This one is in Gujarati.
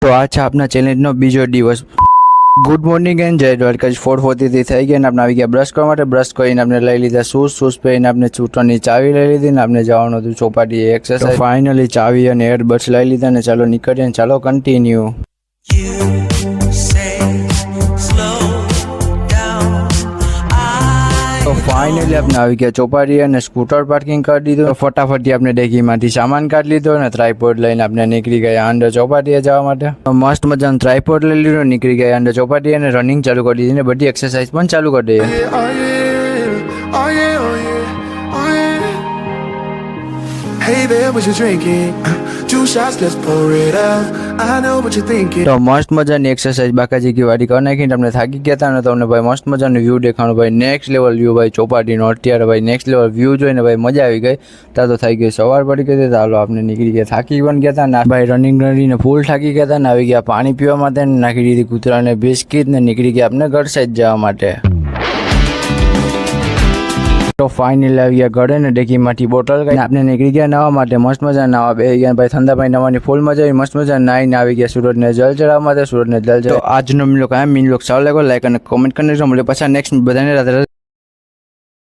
તો આ છે આપના ચેલેન્જનો બીજો દિવસ. ગુડ મોર્નિંગ એન્ડ જય દ્વારકાધીશ. 4:43 થઈ ગયા અને આપણે આવી ગયા બ્રશ કરવા માટે. બ્રશ કરીને આપણે લઈ લીધા શૂઝ પહેરીને આપણે સ્કૂટરની ચાવી લઈ લીધી ને આપણે જવાનું હતું ચોપાટી એક્સરસાઇઝ. ફાઇનલી ચાવી અને એરબડ્સ લઈ લીધા ને ચાલો નીકળીએ ને ચાલો કન્ટિન્યુ. તો ફાઇનલી આપણે આવી ગયા ચોપાટી અને સ્કૂટર પાર્કિંગ કરી દીધું. તો ફટાફટ આપણે ડેકીમાંથી સામાન કાઢી લીધો અને ટ્રાયપોડ લઈને આપણે નીકળી ગયા અંદર ચોપાટીએ જવા માટે. તો મસ્ત મજાનું ટ્રાયપોડ લઈ લીધો, નીકળી ગયા અંદર ચોપાટી અને રનિંગ ચાલુ કરી દીધી ને બધી એક્સરસાઇઝ પણ ચાલુ કરી દઈએ. Hey there, what you drinking? 2 shots, let's pour it up. I know what you're thinking. તો મસ્ત મજાની એક્સરસાઇઝ બાકાજી કી વાડી કરી નાખીને તમને થાકી ગયા હતા ને તમને ભાઈ મસ્ત મજાનું વ્યૂ દેખાણું ભાઈ નેક્સ્ટ લેવલ વ્યૂ ભાઈ ચોપાટીનો. અત્યારે ભાઈ નેક્સ્ટ લેવલ વ્યૂ જોઈને ભાઈ મજા આવી ગઈ. ત્યાં તો થઈ ગઈ સવાર પડી ગઈ હતી. ચાલો આપણે નીકળી ગયા, થાકી પણ ગયા હતા ને ભાઈ રનિંગ કરીને ફૂલ થાકી ગયા હતા ને આવી ગયા પાણી પીવા માટે ને નાખી દીધી કૂતરાને બિસ્કીટ ને નીકળી ગયા આપણે ઘર સાઈડ જવા માટે. તો ફાઇનલી આવી ગયા ઘરે ને ડેકીમાંથી બોટલ કાઢીને આપણે નીકળી ગયા નાવા માટે. મસ્ત મજા નાવા બે ગયા ભાઈ ઠંડા પાણી નાવાની ફૂલ મજા આવી. મસ્ત મજા નાઈને આવી ગયા સુરતને જલ ચડાવવા માટે. સુરતને જલ ચડાવ આજનો મિલો કાયમ મિલો સારો લાગ્યો લાઈક અને કોમેન્ટ કરીને મળ્યો પાછા નેક્સ્ટ બધાને રાત્રે